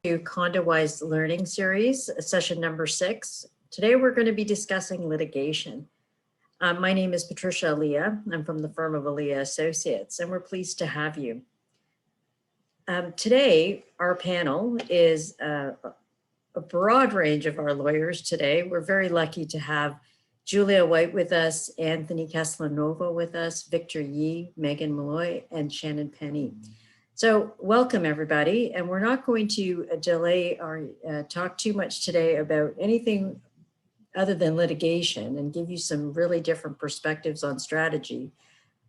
To CondoWise Learning Series, session number 6. Today we're going to be discussing litigation. My name is Patricia Aaliyah. I'm from the firm of Aaliyah Associates, and we're pleased to have you. Today, our panel is a broad range of our lawyers today. We're very lucky to have Julia White with us, Anthony Caslanova with us, Victor Yee, Megan Malloy, and Shannon Penny. So welcome everybody, and we're not going to delay or talk too much today about anything other than litigation and give you some really different perspectives on strategy.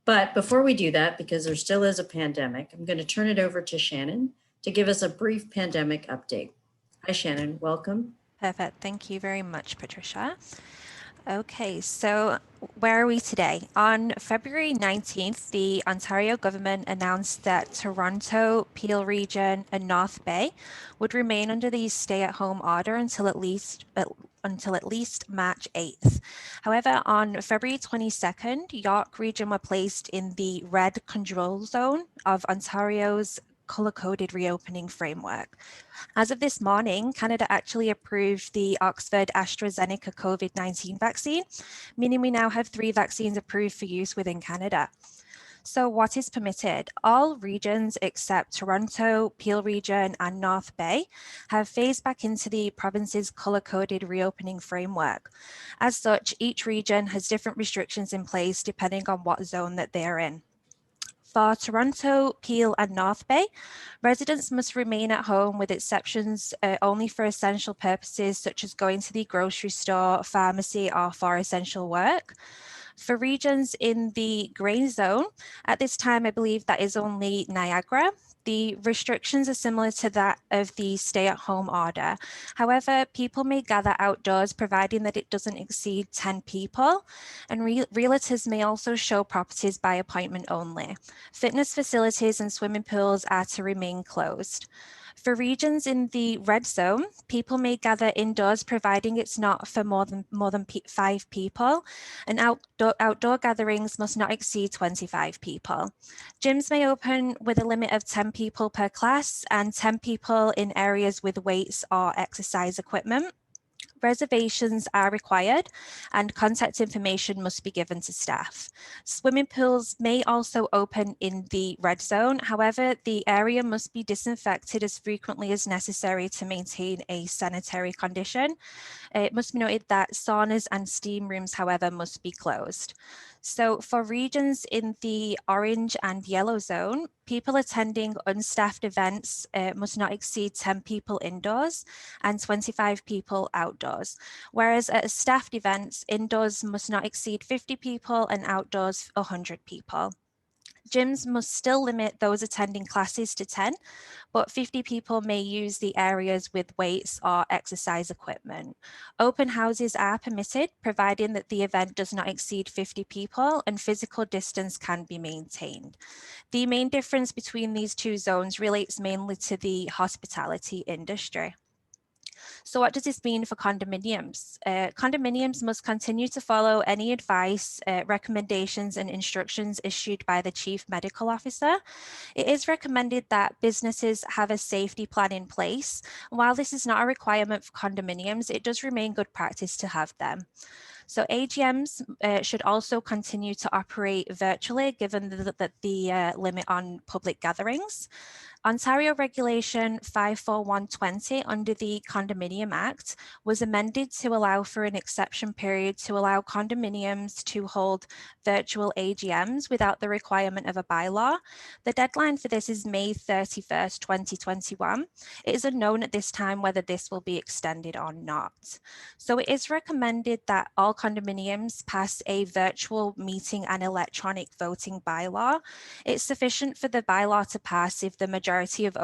But before we do that, because there still is a pandemic, I'm going to turn it over to Shannon to give us a brief pandemic update. Hi Shannon, welcome. Perfect, thank you very much, Patricia. Okay, so where are we today? On February 19th, the Ontario government announced that Toronto, Peel Region, and North Bay would remain under the stay-at-home order until at least March 8th. However, on February 22nd, York Region were placed in the red control zone of Ontario's color-coded reopening framework. As of this morning, Canada actually approved the Oxford AstraZeneca COVID-19 vaccine, meaning we now have 3 vaccines approved for use within Canada. So what is permitted? All regions except Toronto, Peel Region, and North Bay have phased back into the province's color-coded reopening framework. As such, each region has different restrictions in place depending on what zone that they're in. For Toronto, Peel, and North Bay, residents must remain at home with exceptions only for essential purposes such as going to the grocery store, pharmacy, or for essential work. For regions in the grey zone, at this time, I believe that is only Niagara. The restrictions are similar to that of the stay-at-home order. However, people may gather outdoors providing that it doesn't exceed 10 people, and realtors may also show properties by appointment only. Fitness facilities and swimming pools are to remain closed. For regions in the red zone, people may gather indoors providing it's not for more than 5 people, and outdoor gatherings must not exceed 25 people. Gyms may open with a limit of 10 people per class and 10 people in areas with weights or exercise equipment. Reservations are required and contact information must be given to staff. Swimming pools may also open in the red zone. However, the area must be disinfected as frequently as necessary to maintain a sanitary condition. It must be noted that saunas and steam rooms, however, must be closed. So for regions in the orange and yellow zone, people attending unstaffed events must not exceed 10 people indoors and 25 people outdoors. Whereas at staffed events, indoors must not exceed 50 people and outdoors 100 people. Gyms must still limit those attending classes to 10, but 50 people may use the areas with weights or exercise equipment. Open houses are permitted, providing that the event does not exceed 50 people and physical distance can be maintained. The main difference between these two zones relates mainly to the hospitality industry. So what does this mean for condominiums? Condominiums must continue to follow any advice, recommendations and instructions issued by the Chief Medical Officer. It is recommended that businesses have a safety plan in place. While this is not a requirement for condominiums, it does remain good practice to have them. So AGMs should also continue to operate virtually given the limit on public gatherings. Ontario Regulation 54120 under the Condominium Act was amended to allow for an exception period to allow condominiums to hold virtual AGMs without the requirement of a bylaw. The deadline for this is May 31st, 2021. It is unknown at this time whether this will be extended or not. So it is recommended that all condominiums pass a virtual meeting and electronic voting bylaw. It's sufficient for the bylaw to pass if the majority of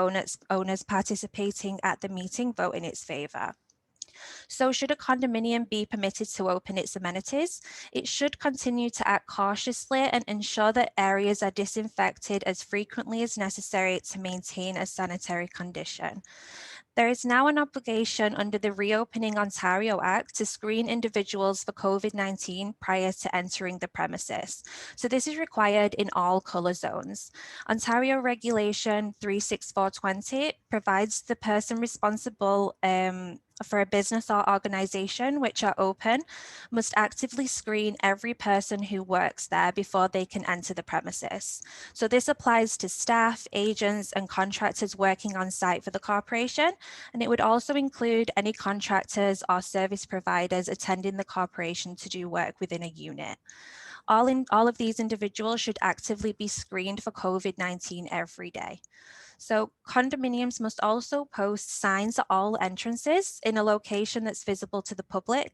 owners participating at the meeting vote in its favour. So should a condominium be permitted to open its amenities, it should continue to act cautiously and ensure that areas are disinfected as frequently as necessary to maintain a sanitary condition. There is now an obligation under the Reopening Ontario Act to screen individuals for COVID-19 prior to entering the premises. So this is required in all colour zones. Ontario Regulation 36420 provides the person responsible for a business or organisation which are open must actively screen every person who works there before they can enter the premises. So this applies to staff, agents and contractors working on site for the corporation, and it would also include any contractors or service providers attending the corporation to do work within a unit. All of these individuals should actively be screened for COVID-19 every day. So condominiums must also post signs at all entrances in a location that's visible to the public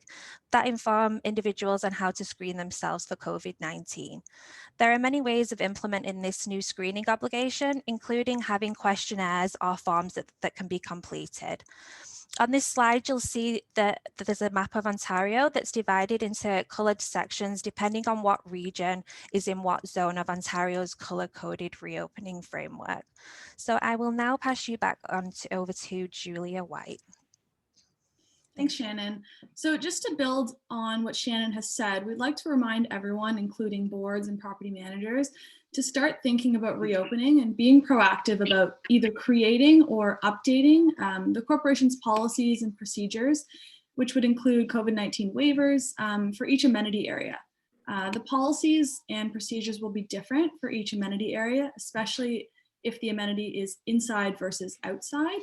that inform individuals on how to screen themselves for COVID-19. There are many ways of implementing this new screening obligation, including having questionnaires or forms that can be completed. On this slide, you'll see that there's a map of Ontario that's divided into coloured sections depending on what region is in what zone of Ontario's colour-coded reopening framework. So I will now pass you back over to Julia White. Thanks, Shannon. So just to build on what Shannon has said, we'd like to remind everyone, including boards and property managers, to start thinking about reopening and being proactive about either creating or updating the corporation's policies and procedures, which would include COVID-19 waivers for each amenity area. The policies and procedures will be different for each amenity area, especially if the amenity is inside versus outside.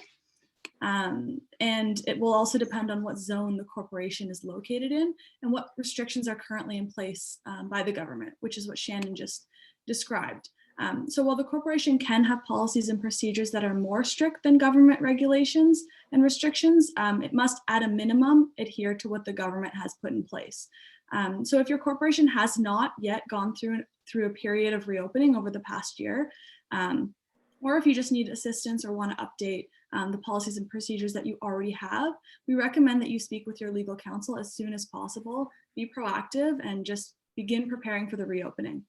And it will also depend on what zone the corporation is located in and what restrictions are currently in place by the government, which is what Shannon just described. So while the corporation can have policies and procedures that are more strict than government regulations and restrictions, it must at a minimum adhere to what the government has put in place. So if your corporation has not yet gone through a period of reopening over the past year, or if you just need assistance or want to update the policies and procedures that you already have, we recommend that you speak with your legal counsel as soon as possible, be proactive, and just begin preparing for the reopening.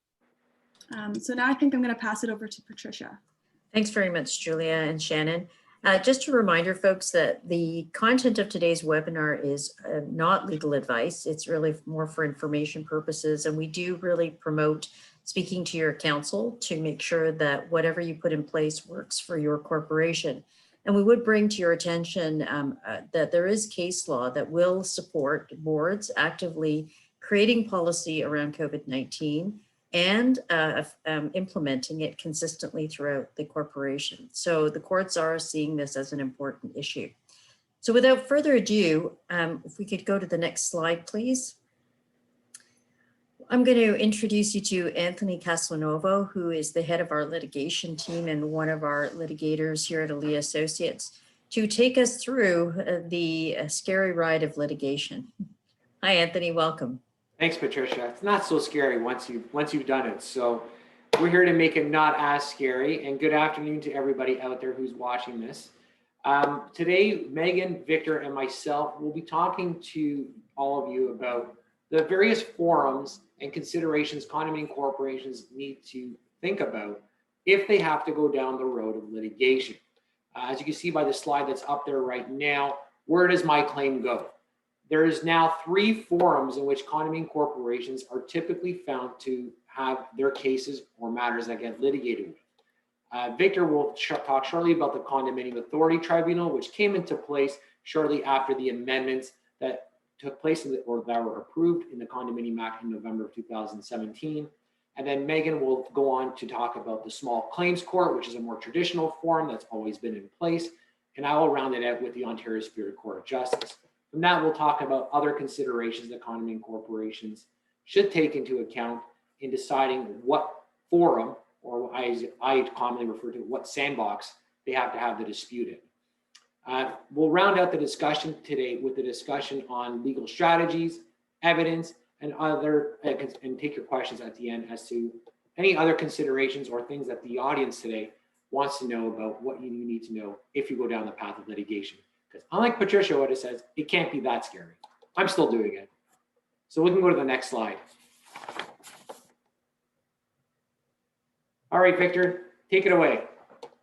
So now I think I'm going to pass it over to Patricia. Thanks very much, Julia and Shannon. Just a reminder, folks, that the content of today's webinar is not legal advice. It's really more for information purposes, and we do really promote speaking to your counsel to make sure that whatever you put in place works for your corporation. And we would bring to your attention that there is case law that will support boards actively creating policy around COVID-19 and implementing it consistently throughout the corporation. So the courts are seeing this as an important issue. So without further ado, if we could go to the next slide, please. I'm going to introduce you to Anthony Casalanovo, who is the head of our litigation team and one of our litigators here at Alia Associates, to take us through the scary ride of litigation. Hi, Anthony, welcome. Thanks, Patricia. It's not so scary once you've done it. So we're here to make it not as scary. And good afternoon to everybody out there who's watching this. Today, Megan, Victor, and myself will be talking to all of you about the various forums and considerations condominium corporations need to think about if they have to go down the road of litigation. As you can see by the slide that's up there right now, where does my claim go? There is now 3 forums in which condominium corporations are typically found to have their cases or matters that get litigated with. Victor will talk shortly about the Condominium Authority Tribunal, which came into place shortly after the amendments that took place or that were approved in the Condominium Act in November of 2017. And then Megan will go on to talk about the Small Claims Court, which is a more traditional forum that's always been in place. And I will round it out with the Ontario Superior Court of Justice. From that, we'll talk about other considerations that condominium corporations should take into account in deciding what forum, or I commonly refer to what sandbox, they have to have the dispute in. We'll round out the discussion today with the discussion on legal strategies, evidence, and take your questions at the end as to any other considerations or things that the audience today wants to know about what you need to know if you go down the path of litigation. Because unlike Patricia, what it says, it can't be that scary. I'm still doing it. So we can go to the next slide. All right, Victor, take it away.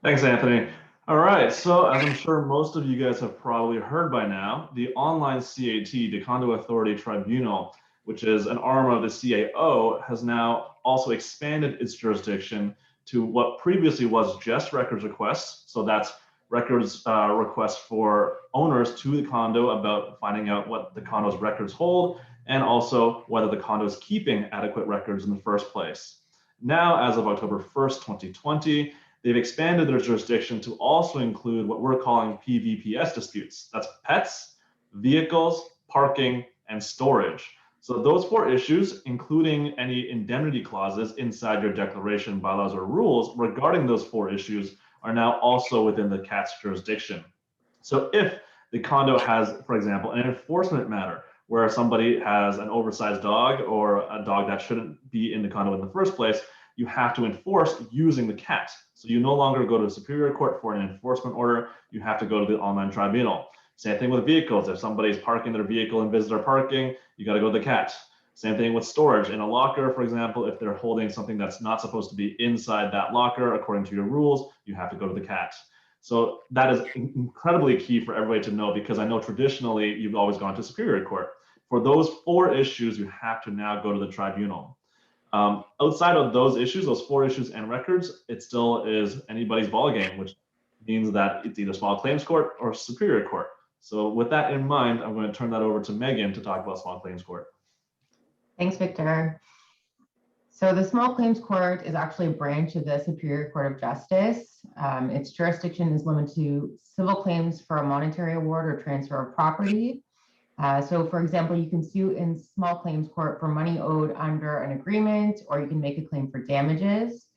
Thanks, Anthony. All right, so as I'm sure most of you guys have probably heard by now, the online CAT, the Condo Authority Tribunal, which is an arm of the CAO, has now also expanded its jurisdiction to what previously was just records requests. So that's records requests for owners to the condo about finding out what the condo's records hold, and also whether the condo is keeping adequate records in the first place. Now, as of October 1st, 2020, they've expanded their jurisdiction to also include what we're calling PVPS disputes. That's pets, vehicles, parking, and storage. So those 4 issues, including any indemnity clauses inside your declaration, bylaws, or rules regarding those 4 issues, are now also within the CAT's jurisdiction. So if the condo has, for example, an enforcement matter where somebody has an oversized dog or a dog that shouldn't be in the condo in the first place, you have to enforce using the CAT. So you no longer go to the Superior Court for an enforcement order, you have to go to the online tribunal. Same thing with vehicles. If somebody's parking their vehicle in visitor parking, you got to go to the CAT. Same thing with storage. In a locker, for example, if they're holding something that's not supposed to be inside that locker, according to your rules, you have to go to the CAT. So that is incredibly key for everybody to know, because I know traditionally you've always gone to Superior Court. For those 4 issues, you have to now go to the tribunal. Outside of those issues, those 4 issues and records, it still is anybody's ballgame, which means that it's either small claims court or Superior Court. So with that in mind, I'm going to turn that over to Megan to talk about small claims court. Thanks, Victor. So the Small Claims Court is actually a branch of the Superior Court of Justice. Its jurisdiction is limited to civil claims for a monetary award or transfer of property. So for example, you can sue in Small Claims Court for money owed under an agreement, or you can make a claim for damages.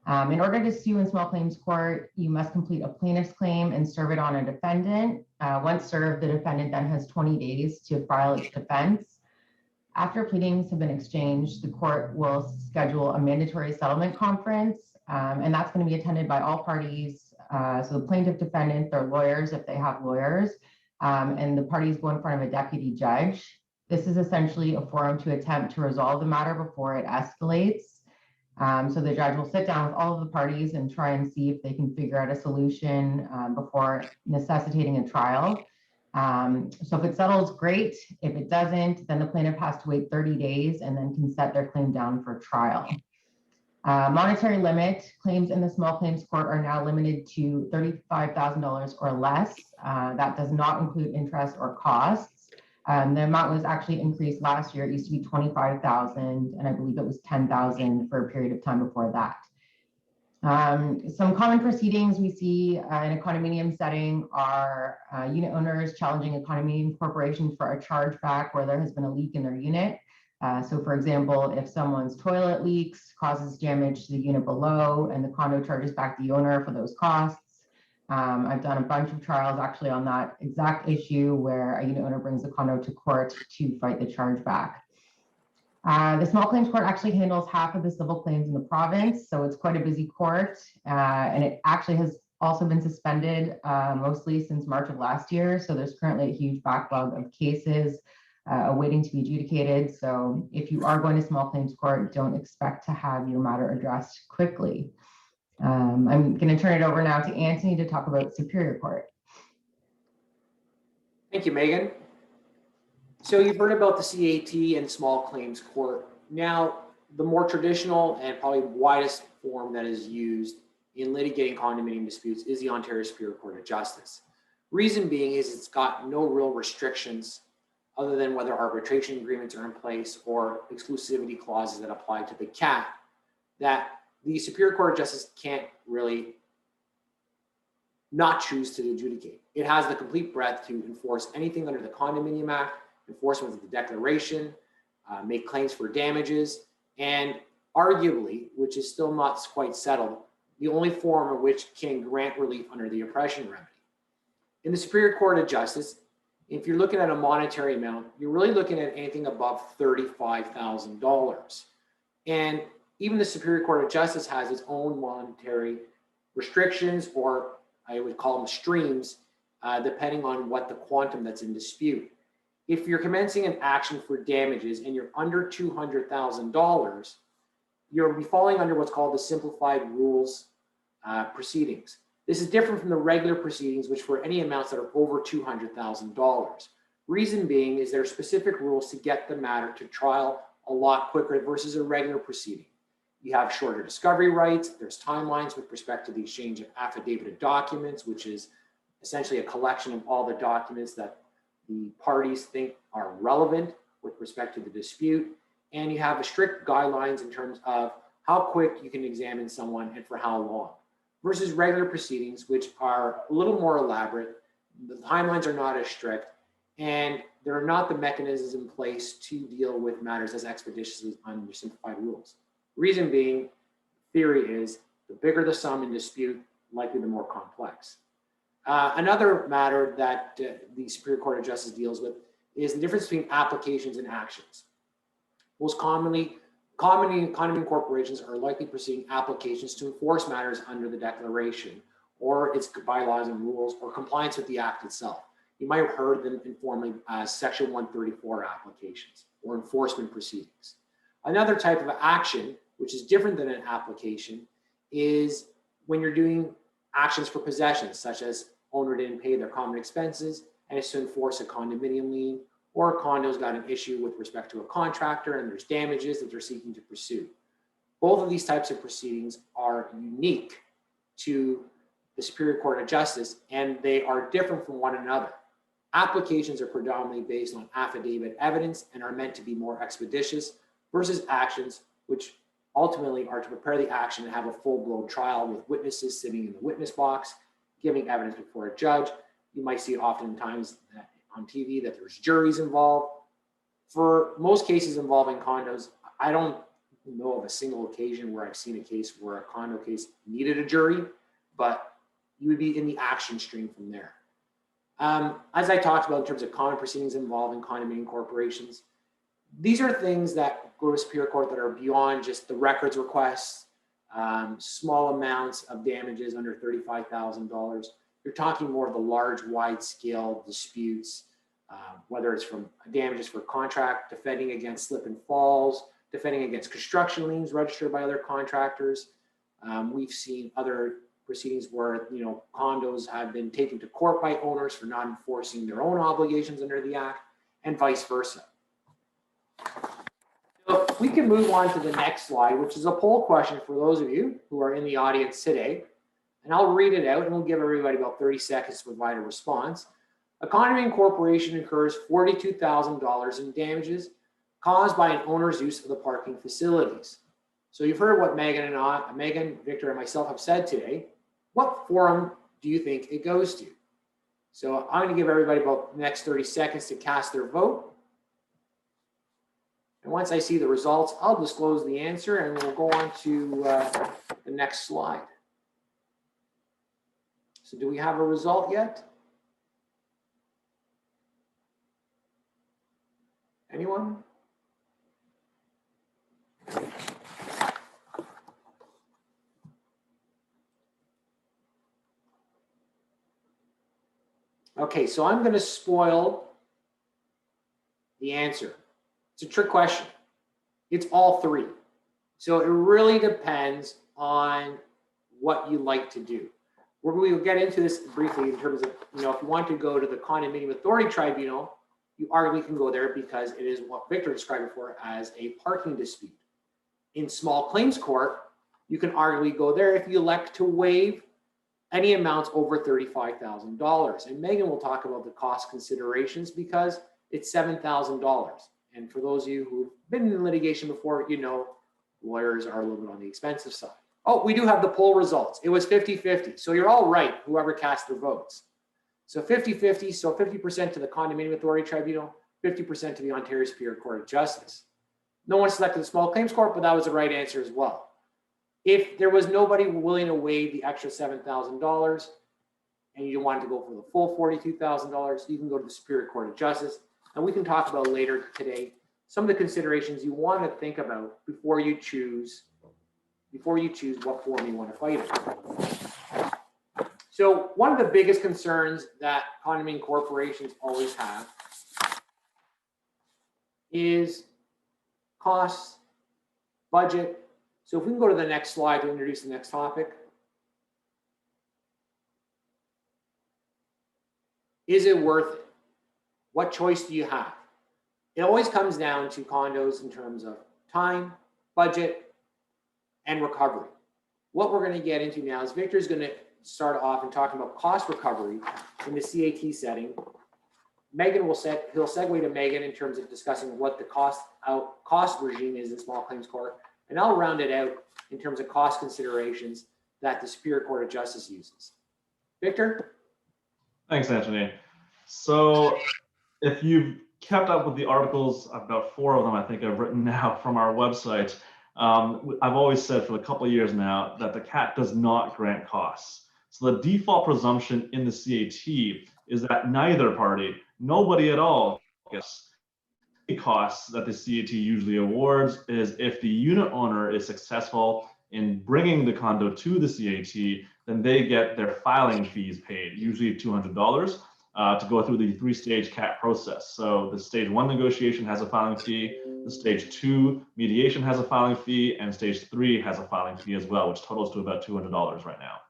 In order to sue in Small Claims Court, you must complete a plaintiff's claim and serve it on a defendant. Once served, the defendant then has 20 days to file its defense. After pleadings have been exchanged, the court will schedule a mandatory settlement conference, and that's going to be attended by all parties. So the plaintiff, defendant, their lawyers, if they have lawyers, and the parties go in front of a deputy judge. This is essentially a forum to attempt to resolve the matter before it escalates. So the judge will sit down with all of the parties and try and see if they can figure out a solution before necessitating a trial. So if it settles, great. If it doesn't, then the plaintiff has to wait 30 days and then can set their claim down for trial. Monetary limit claims in the Small Claims Court are now limited to $35,000 or less. That does not include interest or costs. The amount was actually increased last year. It used to be $25,000, and I believe it was $10,000 for a period of time before that. Some common proceedings we see in a condominium setting are unit owners challenging a condominium corporation for a chargeback where there has been a leak in their unit. So for example, if someone's toilet leaks, causes damage to the unit below, and the condo charges back the owner for those costs. I've done a bunch of trials actually on that exact issue where a unit owner brings the condo to court to fight the chargeback. The Small Claims Court actually handles half of the civil claims in the province, so it's quite a busy court, and it actually has also been suspended mostly since March of last year. So there's currently a huge backlog of cases awaiting to be adjudicated. So if you are going to Small Claims Court, don't expect to have your matter addressed quickly. I'm going to turn it over now to Anthony to talk about Superior Court. Thank you, Megan. So you've heard about the CAT and Small Claims Court. Now, the more traditional and probably widest form that is used in litigating condominium disputes is the Ontario Superior Court of Justice. Reason being is it's got no real restrictions other than whether arbitration agreements are in place or exclusivity clauses that apply to the CAT that the Superior Court of Justice can't really not choose to adjudicate. It has the complete breadth to enforce anything under the Condominium Act, enforcement of the declaration, make claims for damages, and arguably, which is still not quite settled, the only form of which can grant relief under the oppression remedy. In the Superior Court of Justice, if you're looking at a monetary amount, you're really looking at anything above $35,000. And even the Superior Court of Justice has its own monetary restrictions, or I would call them streams, depending on what the quantum that's in dispute. If you're commencing an action for damages and you're under $200,000, you'll be falling under what's called the simplified rules proceedings. This is different from the regular proceedings, which for any amounts that are over $200,000. Reason being is there are specific rules to get the matter to trial a lot quicker versus a regular proceeding. You have shorter discovery rights. There's timelines with respect to the exchange of affidavit documents, which is essentially a collection of all the documents that the parties think are relevant with respect to the dispute. And you have strict guidelines in terms of how quick you can examine someone and for how long, versus regular proceedings, which are a little more elaborate. The timelines are not as strict, and there are not the mechanisms in place to deal with matters as expeditiously under simplified rules. Reason being, theory is the bigger the sum in dispute, likely the more complex. Another matter that the Superior Court of Justice deals with is the difference between applications and actions. Most commonly, condominium corporations are likely proceeding applications to enforce matters under the declaration or its bylaws and rules or compliance with the act itself. You might have heard them informally as Section 134 applications or enforcement proceedings. Another type of action, which is different than an application, is when you're doing actions for possessions, such as owner didn't pay their common expenses and it's to enforce a condominium lien, or a condo's got an issue with respect to a contractor and there's damages that they're seeking to pursue. Both of these types of proceedings are unique to the Superior Court of Justice, and they are different from one another. Applications are predominantly based on affidavit evidence and are meant to be more expeditious, versus actions, which ultimately are to prepare the action and have a full-blown trial with witnesses sitting in the witness box, giving evidence before a judge. You might see oftentimes on TV that there's juries involved. For most cases involving condos, I don't know of a single occasion where I've seen a case where a condo case needed a jury, but you would be in the action stream from there. As I talked about in terms of common proceedings involving condominium corporations, these are things that go to Superior Court that are beyond just the records requests, small amounts of damages under $35,000. You're talking more of the large, wide-scale disputes, whether it's from damages for contract, defending against slip and falls, defending against construction liens registered by other contractors. We've seen other proceedings where condos have been taken to court by owners for not enforcing their own obligations under the Act, and vice versa. So we can move on to the next slide, which is a poll question for those of you who are in the audience today. And I'll read it out and we'll give everybody about 30 seconds to provide a response. A condominium corporation incurs $42,000 in damages caused by an owner's use of the parking facilities. So you've heard what Megan, Victor, and myself have said today. What forum do you think it goes to? So I'm going to give everybody about the next 30 seconds to cast their vote. And once I see the results, I'll disclose the answer and we'll go on to the next slide. So do we have a result yet? Anyone? Okay, so I'm going to spoil the answer. It's a trick question. It's all three. So it really depends on what you like to do. We will get into this briefly in terms of, if you want to go to the Condominium Authority Tribunal, you arguably can go there because it is what Victor described before as a parking dispute. In small claims court, you can arguably go there if you elect to waive any amounts over $35,000. And Megan will talk about the cost considerations because it's $7,000. And for those of you who've been in litigation before, lawyers are a little bit on the expensive side. Oh, we do have the poll results. It was 50-50. So you're all right, whoever cast their votes. So 50-50, so 50% to the Condominium Authority Tribunal, 50% to the Ontario Superior Court of Justice. No one selected the small claims court, but that was the right answer as well. If there was nobody willing to waive the extra $7,000 and you wanted to go for the full $42,000, you can go to the Superior Court of Justice. And we can talk about later today some of the considerations you want to think about before you choose what form you want to fight it. So one of the biggest concerns that condominium corporations always have is costs, budget. So if we can go to the next slide to introduce the next topic. Is it worth it? What choice do you have? It always comes down to condos in terms of time, budget, and recovery. What we're going to get into now is Victor's going to start off and talking about cost recovery in the CAT setting. Megan will he'll segue to Megan in terms of discussing what the cost regime is in small claims court, and I'll round it out in terms of cost considerations that the Superior Court of Justice uses. Victor? Thanks, Anthony. So if you've kept up with the articles, about 4 of them I think I've written now from our website, I've always said for a couple of years now that the CAT does not grant costs. So the default presumption in the CAT is that neither party, nobody at all, gets the costs that the CAT usually awards is if the unit owner is successful in bringing the condo to the CAT, then they get their filing fees paid, usually $200, to go through the 3-stage CAT process. So the stage 1 negotiation has a filing fee, the stage 2 mediation has a filing fee, and stage 3 has a filing fee as well, which totals to about $200 right now.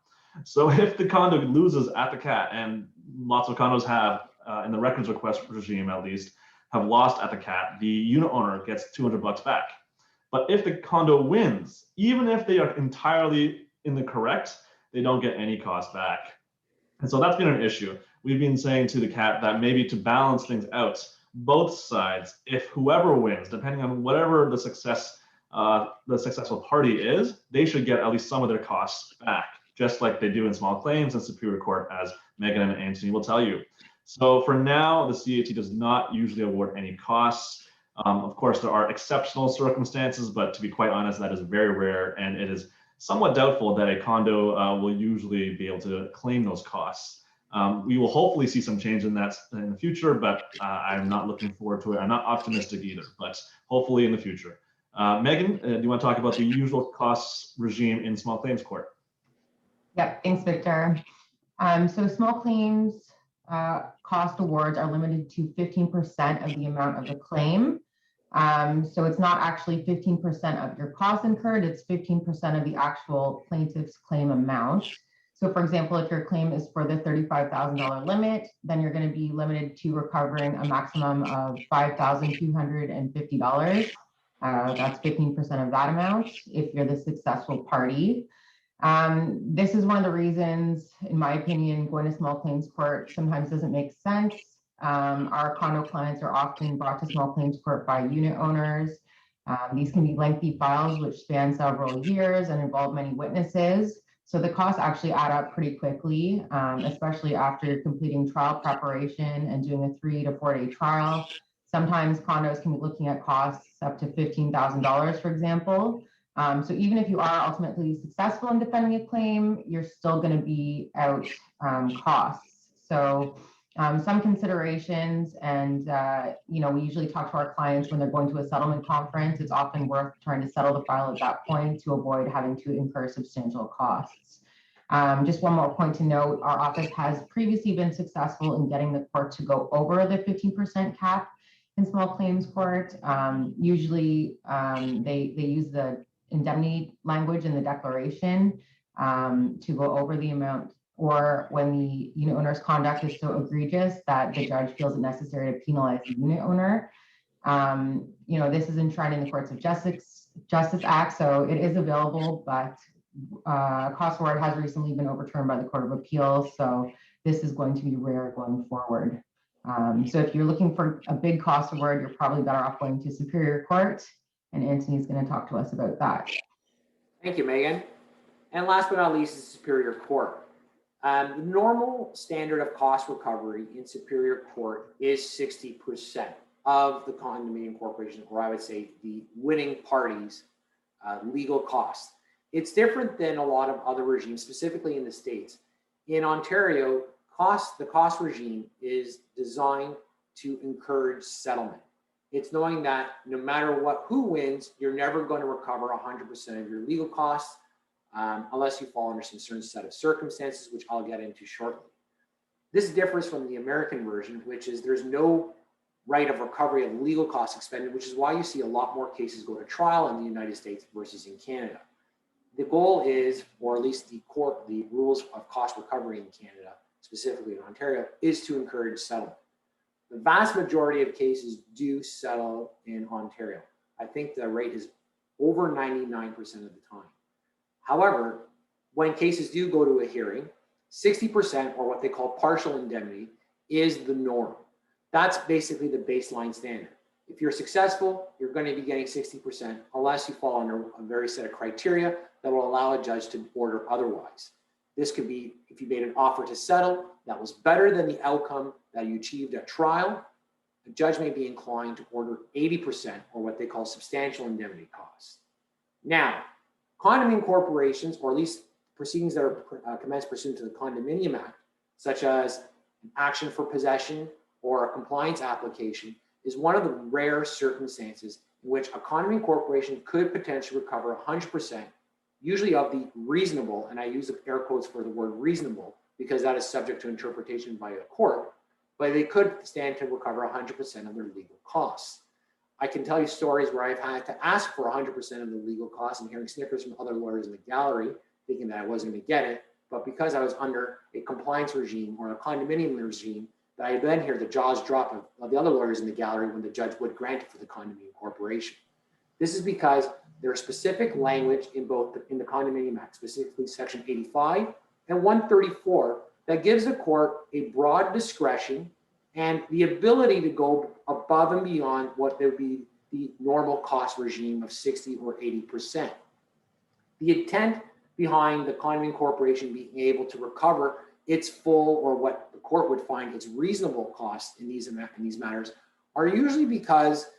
So if the condo loses at the CAT, and lots of condos have, in the records request regime at least, have lost at the CAT, the unit owner gets $200 back. But if the condo wins, even if they are entirely in the correct, they don't get any cost back. And so that's been an issue. We've been saying to the CAT that maybe to balance things out, both sides, if whoever wins, depending on whatever the successful party is, they should get at least some of their costs back, just like they do in small claims and Superior Court, as Megan and Anthony will tell you. So for now, the CAT does not usually award any costs. Of course, there are exceptional circumstances, but to be quite honest, that is very rare, and it is somewhat doubtful that a condo will usually be able to claim those costs. We will hopefully see some change in that in the future, but I'm not looking forward to it. I'm not optimistic either, but hopefully in the future. Megan, do you want to talk about the usual costs regime in small claims court? Yep, thanks, Victor. So small claims cost awards are limited to 15% of the amount of the claim. So it's not actually 15% of your costs incurred, it's 15% of the actual plaintiff's claim amount. So for example, if your claim is for the $35,000 limit, then you're going to be limited to recovering a maximum of $5,250. That's 15% of that amount if you're the successful party. This is one of the reasons, in my opinion, going to small claims court sometimes doesn't make sense. Our condo clients are often brought to small claims court by unit owners. These can be lengthy files which span several years and involve many witnesses. So the costs actually add up pretty quickly, especially after completing trial preparation and doing a 3 to 4 day trial. Sometimes condos can be looking at costs up to $15,000, for example. So even if you are ultimately successful in defending a claim, you're still going to be out costs. So some considerations, and we usually talk to our clients when they're going to a settlement conference. It's often worth trying to settle the file at that point to avoid having to incur substantial costs. Just one more point to note, our office has previously been successful in getting the court to go over the 15% cap in small claims court. Usually they use the indemnity language in the declaration to go over the amount, or when the unit owner's conduct is so egregious that the judge feels it necessary to penalize the unit owner. This is enshrined in the Courts of Justice Act, so it is available, but cost award has recently been overturned by the Court of Appeals, so this is going to be rare going forward. So if you're looking for a big cost award, you're probably better off going to Superior Court, and Anthony's going to talk to us about that. Thank you, Megan. And last but not least is Superior Court. The normal standard of cost recovery in Superior Court is 60% of the condominium corporation, or I would say the winning party's legal costs. It's different than a lot of other regimes, specifically in the States. In Ontario, the cost regime is designed to encourage settlement. It's knowing that no matter who wins, you're never going to recover 100% of your legal costs unless you fall under some certain set of circumstances, which I'll get into shortly. This differs from the American version, which is there's no right of recovery of legal costs expended, which is why you see a lot more cases go to trial in the United States versus in Canada. The goal is, or at least the rules of cost recovery in Canada, specifically in Ontario, is to encourage settlement. The vast majority of cases do settle in Ontario. I think the rate is over 99% of the time. However, when cases do go to a hearing, 60%, or what they call partial indemnity, is the norm. That's basically the baseline standard. If you're successful, you're going to be getting 60% unless you fall under a very set of criteria that will allow a judge to order otherwise. This could be if you made an offer to settle that was better than the outcome that you achieved at trial, the judge may be inclined to order 80%, or what they call substantial indemnity costs. Now, condominium corporations, or at least proceedings that are commenced pursuant to the Condominium Act, such as an action for possession or a compliance application, is one of the rare circumstances in which a condominium corporation could potentially recover 100%, usually of the reasonable, and I use air quotes for the word reasonable because that is subject to interpretation by a court, but they could stand to recover 100% of their legal costs. I can tell you stories where I've had to ask for 100% of the legal costs and hearing snickers from other lawyers in the gallery, thinking that I wasn't going to get it, but because I was under a compliance regime or a condominium regime, that I then hear the jaws drop of the other lawyers in the gallery when the judge would grant it for the condominium corporation. This is because there is specific language in both in the Condominium Act, specifically Section 85 and 134, that gives the court a broad discretion and the ability to go above and beyond what would be the normal cost regime of 60 or 80%. The intent behind the condominium corporation being able to recover its full, or what the court would find its reasonable costs in these matters, are usually because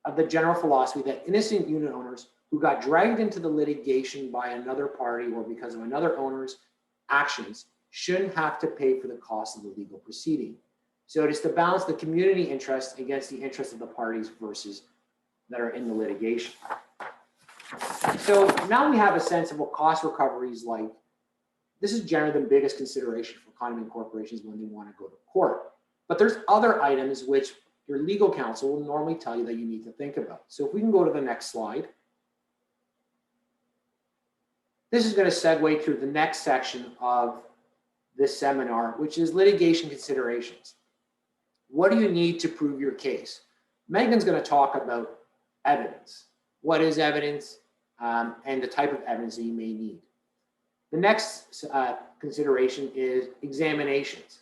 of the general philosophy that innocent unit owners who got dragged into the litigation by another party or because of another owner's actions shouldn't have to pay for the cost of the legal proceeding. So it is to balance the community interest against the interest of the parties versus that are in the litigation. So now we have a sense of what cost recovery is like. This is generally the biggest consideration for condominium corporations when they want to go to court. But there's other items which your legal counsel will normally tell you that you need to think about. So if we can go to the next slide. This is going to segue through the next section of this seminar, which is litigation considerations. What do you need to prove your case? Megan's going to talk about evidence. What is evidence and the type of evidence that you may need. The next consideration is examinations.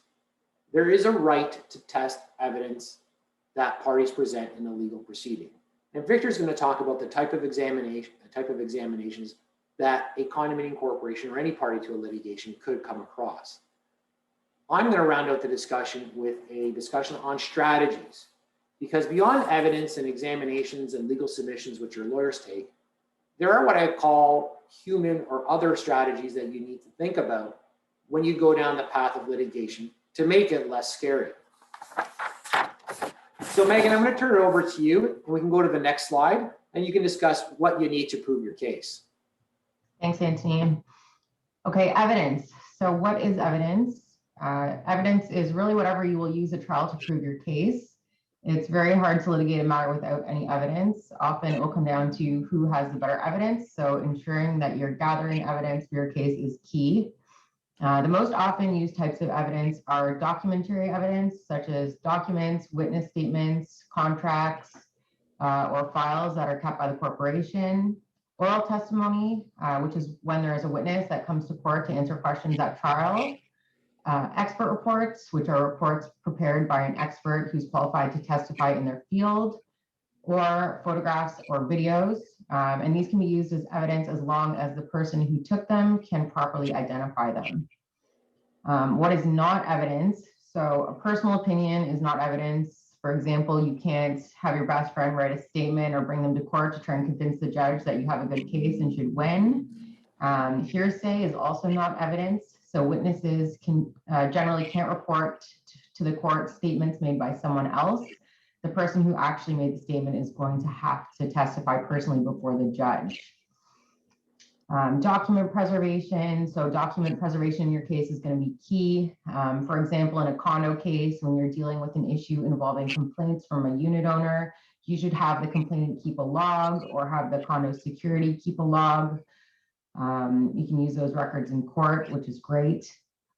There is a right to test evidence that parties present in a legal proceeding. And Victor's going to talk about the type of examinations that a condominium corporation or any party to a litigation could come across. I'm going to round out the discussion with a discussion on strategies, because beyond evidence and examinations and legal submissions which your lawyers take, there are what I call human or other strategies that you need to think about when you go down the path of litigation to make it less scary. So Megan, I'm going to turn it over to you, and we can go to the next slide, and you can discuss what you need to prove your case. Thanks, Anthony. Okay, evidence. So what is evidence? Evidence is really whatever you will use at trial to prove your case. It's very hard to litigate a matter without any evidence. Often it will come down to who has the better evidence. So ensuring that you're gathering evidence for your case is key. The most often used types of evidence are documentary evidence, such as documents, witness statements, contracts, or files that are kept by the corporation. Oral testimony, which is when there is a witness that comes to court to answer questions at trial. Expert reports, which are reports prepared by an expert who's qualified to testify in their field, or photographs or videos. And these can be used as evidence as long as the person who took them can properly identify them. What is not evidence? So a personal opinion is not evidence. For example, you can't have your best friend write a statement or bring them to court to try and convince the judge that you have a good case and should win. Hearsay is also not evidence. So witnesses can generally can't report to the court statements made by someone else. The person who actually made the statement is going to have to testify personally before the judge. Document preservation. So document preservation in your case is going to be key. For example, in a condo case, when you're dealing with an issue involving complaints from a unit owner, you should have the complainant keep a log or have the condo security keep a log. You can use those records in court, which is great.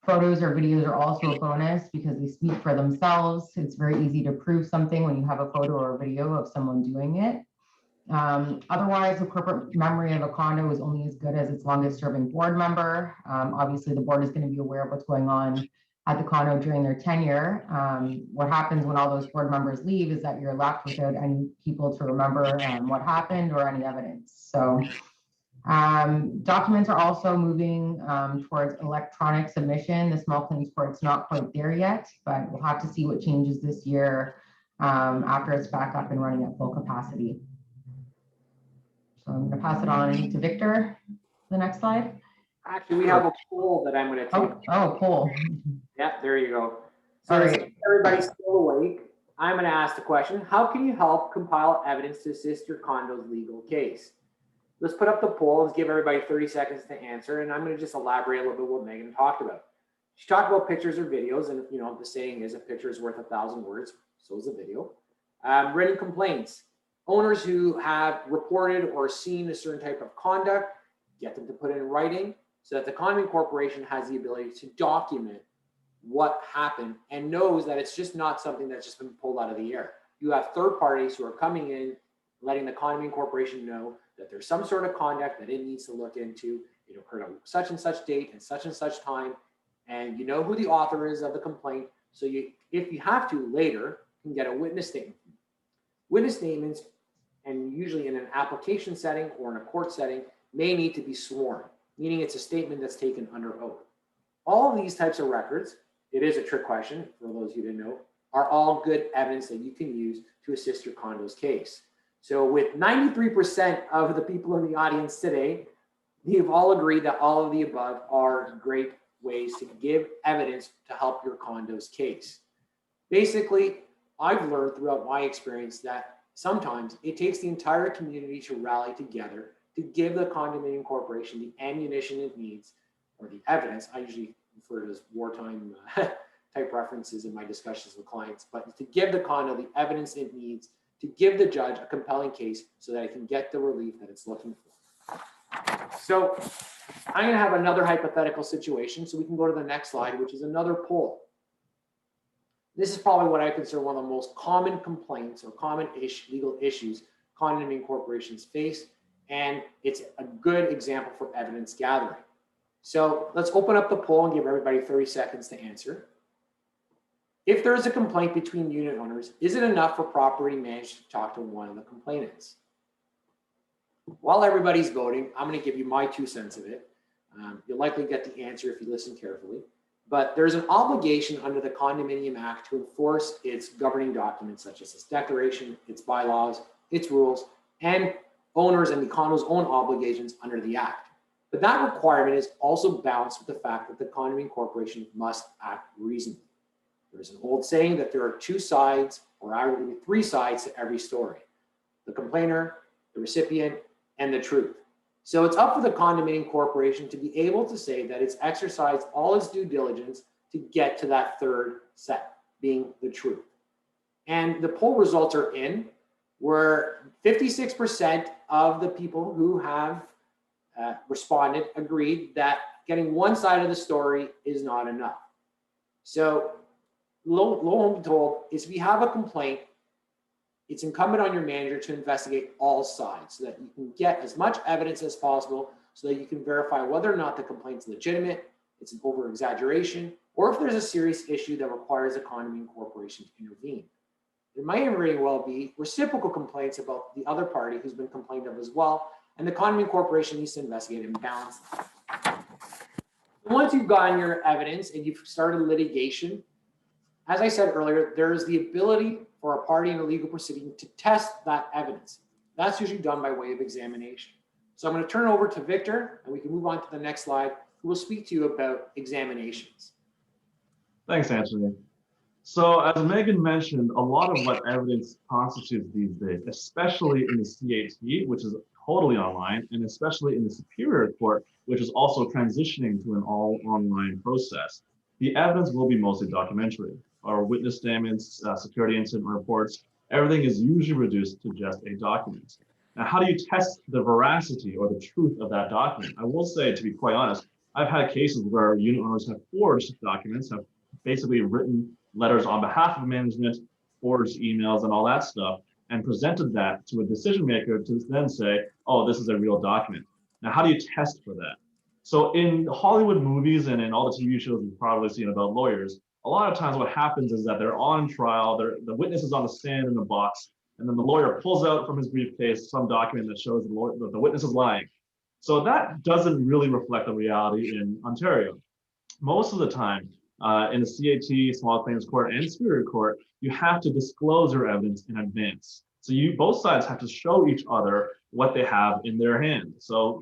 Photos or videos are also a bonus because they speak for themselves. It's very easy to prove something when you have a photo or a video of someone doing it. Otherwise, the corporate memory of a condo is only as good as its longest serving board member. Obviously, the board is going to be aware of what's going on at the condo during their tenure. What happens when all those board members leave is that you're left without any people to remember what happened or any evidence. So documents are also moving towards electronic submission. The small claims court's not quite there yet, but we'll have to see what changes this year after it's back up and running at full capacity. So I'm going to pass it on to Victor. The next slide. Actually, we have a poll that I'm going to take. Oh, cool. Yeah, there you go. So All as right. everybody's still awake, I'm going to ask the question, how can you help compile evidence to assist your condo's legal case? Let's put up the poll. Let's give everybody 30 seconds to answer. And I'm going to just elaborate a little bit what Megan talked about. She talked about pictures or videos. And, you know, the saying is a picture is worth 1,000 words. So is a video. Written complaints. Owners who have reported or seen a certain type of conduct, get them to put it in writing so that the condominium corporation has the ability to document what happened and knows that it's just not something that's just been pulled out of the air. You have third parties who are coming in, letting the condominium corporation know that there's some sort of conduct that it needs to look into. It occurred on such and such date and such time, and you know who the author is of the complaint. So you, if you have to later, can get a witness statement. Witness statements, and usually in an application setting or in a court setting, may need to be sworn, meaning it's a statement that's taken under oath. All of these types of records, it is a trick question for those who didn't know, are all good evidence that you can use to assist your condo's case. So with 93% of the people in the audience today, you've all agreed that all of the above are great ways to give evidence to help your condo's case. Basically, I've learned throughout my experience that sometimes it takes the entire community to rally together to give the condominium corporation the ammunition it needs, or the evidence. I usually refer to it as wartime type references in my discussions with clients, but to give the condo the evidence it needs to give the judge a compelling case so that it can get the relief that it's looking for. So I'm going to have another hypothetical situation, so we can go to the next slide, which is another poll. This is probably what I consider one of the most common complaints or common legal issues condominium corporations face, and it's a good example for evidence gathering. So let's open up the poll and give everybody 30 seconds to answer. If there is a complaint between unit owners, is it enough for property management to talk to one of the complainants? While everybody's voting, I'm going to give you my 2 cents of it. You'll likely get the answer if you listen carefully. But there's an obligation under the Condominium Act to enforce its governing documents, such as its declaration, its bylaws, its rules, and owners and the condo's own obligations under the Act. But that requirement is also balanced with the fact that the condominium corporation must act reasonably. There's an old saying that there are 2 sides, or arguably 3 sides to every story: the complainer, the recipient, and the truth. So it's up to the condominium corporation to be able to say that it's exercised all its due diligence to get to that third set, being the truth. And the poll results are in, where 56% of the people who have responded agreed that getting one side of the story is not enough. So lo and behold, is if you have a complaint, it's incumbent on your manager to investigate all sides so that you can get as much evidence as possible so that you can verify whether or not the complaint's legitimate, it's an over-exaggeration, or if there's a serious issue that requires a condominium corporation to intervene. There might very well be reciprocal complaints about the other party who's been complained of as well, and the condominium corporation needs to investigate and balance that. Once you've gotten your evidence and you've started litigation, as I said earlier, there's the ability for a party in a legal proceeding to test that evidence. That's usually done by way of examination. So I'm going to turn it over to Victor, and we can move on to the next slide, who will speak to you about examinations. Thanks, Anthony. So as Megan mentioned, a lot of what evidence constitutes these days, especially in the CAT, which is totally online, and especially in the Superior Court, which is also transitioning to an all online process, the evidence will be mostly documentary. Our witness statements, security incident reports, everything is usually reduced to just a document. Now, how do you test the veracity or the truth of that document? I will say, to be quite honest, I've had cases where unit owners have forged documents, have basically written letters on behalf of management, forged emails and all that stuff, and presented that to a decision maker to then say, oh, this is a real document. Now, how do you test for that? So in Hollywood movies and in all the TV shows you've probably seen about lawyers, a lot of times what happens is that they're on trial, the witness is on the stand in the box, and then the lawyer pulls out from his briefcase some document that shows that the witness is lying. So that doesn't really reflect the reality in Ontario. Most of the time, in the CAT, small claims court, and superior court, you have to disclose your evidence in advance. So both sides have to show each other what they have in their hand. So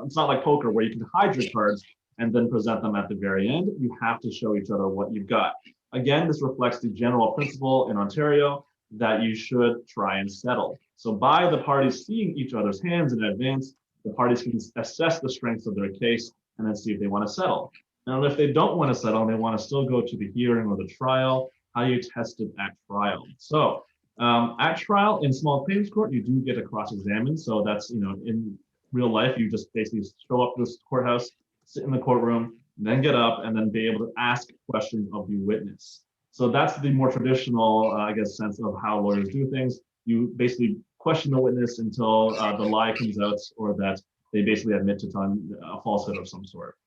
it's not like poker where you can hide your cards and then present them at the very end. You have to show each other what you've got. Again, this reflects the general principle in Ontario that you should try and settle. So by the parties seeing each other's hands in advance, the parties can assess the strengths of their case and then see if they want to settle. Now, if they don't want to settle and they want to still go to the hearing or the trial, how do you test it at trial? So at trial in small claims court, you do get a cross-examine. So that's, in real life, you just basically show up to this courthouse, sit in the courtroom, then get up and then be able to ask questions of the witness. So that's the more traditional, sense of how lawyers do things. You basically question the witness until the lie comes out or that they basically admit to telling a falsehood of some sort.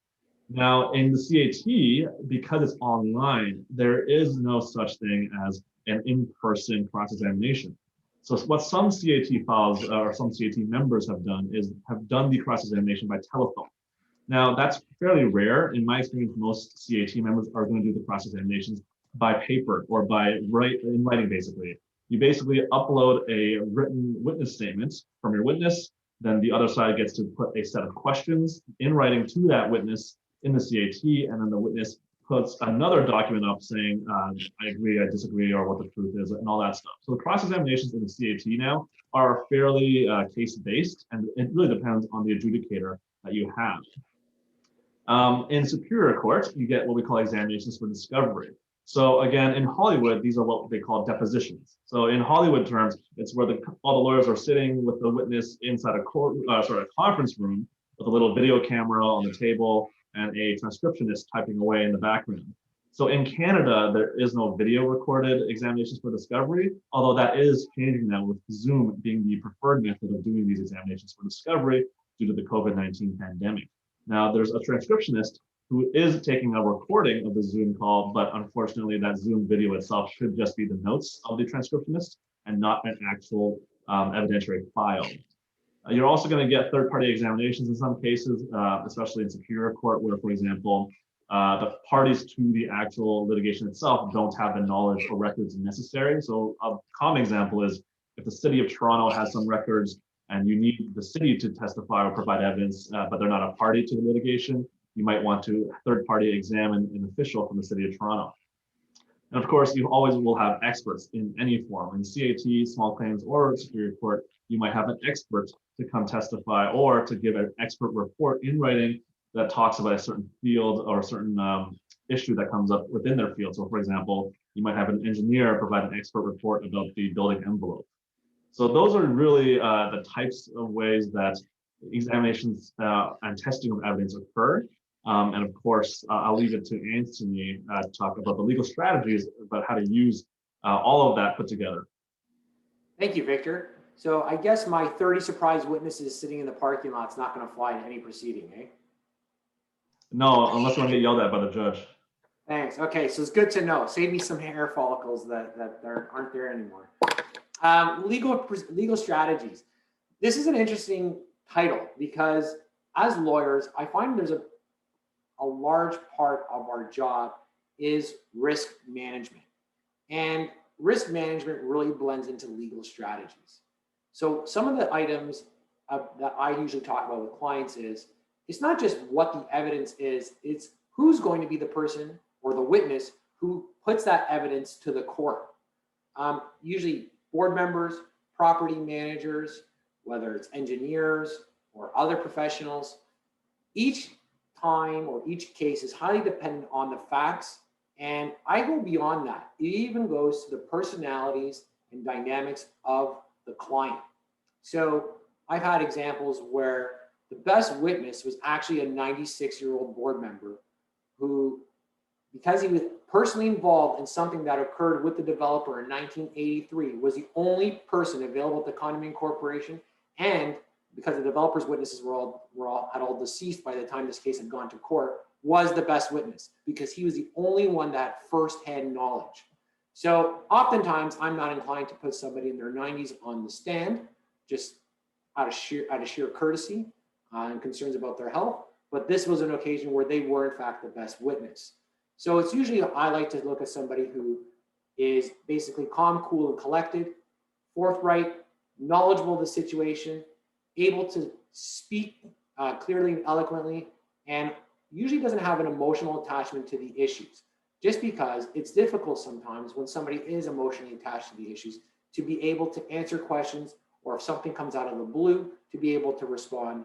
Now, in the CAT, because it's online, there is no such thing as an in-person cross-examination. So what some CAT files or some CAT members have done is have done the cross-examination by telephone. Now, that's fairly rare. In my experience, most CAT members are going to do the cross-examinations by paper or in writing, basically. You basically upload a written witness statement from your witness, then the other side gets to put a set of questions in writing to that witness in the CAT, and then the witness puts another document up saying, I agree, I disagree, or what the truth is, and all that stuff. So the cross-examinations in the CAT now are fairly case-based, and it really depends on the adjudicator that you have. In superior court, you get what we call examinations for discovery. So again, in Hollywood, these are what they call depositions. So in Hollywood terms, it's where all the lawyers are sitting with the witness inside a conference room with a little video camera on the table and a transcriptionist typing away in the background. So in Canada, there is no video recorded examinations for discovery, although that is changing now with Zoom being the preferred method of doing these examinations for discovery due to the COVID-19 pandemic. Now, there's a transcriptionist who is taking a recording of the Zoom call, but unfortunately that Zoom video itself should just be the notes of the transcriptionist and not an actual evidentiary file. You're also going to get third-party examinations in some cases, especially in superior court, where, for example, the parties to the actual litigation itself don't have the knowledge or records necessary. So a common example is if the city of Toronto has some records and you need the city to testify or provide evidence, but they're not a party to the litigation, you might want to third-party examine an official from the city of Toronto. And of course, you always will have experts in any form. In CAT, small claims, or superior court, you might have an expert to come testify or to give an expert report in writing that talks about a certain field or a certain issue that comes up within their field. So for example, you might have an engineer provide an expert report about the building envelope. So those are really the types of ways that examinations and testing of evidence occur. And of course, I'll leave it to Anthony to talk about the legal strategies about how to use all of that put together. Thank you, Victor. So I guess my 30 surprise witnesses sitting in the parking lot is not going to fly in any proceeding, eh? No, unless you want to get yelled at by the judge. Thanks. Okay, so it's good to know. Save me some hair follicles that aren't there anymore. Legal strategies. This is an interesting title because as lawyers, I find there's a large part of our job is risk management. And risk management really blends into legal strategies. So some of the items that I usually talk about with clients is, it's not just what the evidence is, it's who's going to be the person or the witness who puts that evidence to the court. Usually board members, property managers, whether it's engineers or other professionals. Each time or each case is highly dependent on the facts. And I go beyond that. It even goes to the personalities and dynamics of the client. So I've had examples where The best witness was actually a 96-year-old board member who, because he was personally involved in something that occurred with the developer in 1983, was the only person available at the Condominium Corporation, and because the developer's witnesses had all deceased by the time this case had gone to court, was the best witness because he was the only one that had firsthand knowledge. So oftentimes I'm not inclined to put somebody in their 90s on the stand, just out of sheer courtesy and concerns about their health. But this was an occasion where they were in fact the best witness. So it's usually, I like to look at somebody who is basically calm, cool, and collected, forthright, knowledgeable of the situation, able to speak clearly and eloquently, and usually doesn't have an emotional attachment to the issues. Just because it's difficult sometimes when somebody is emotionally attached to the issues to be able to answer questions, or if something comes out of the blue, to be able to respond.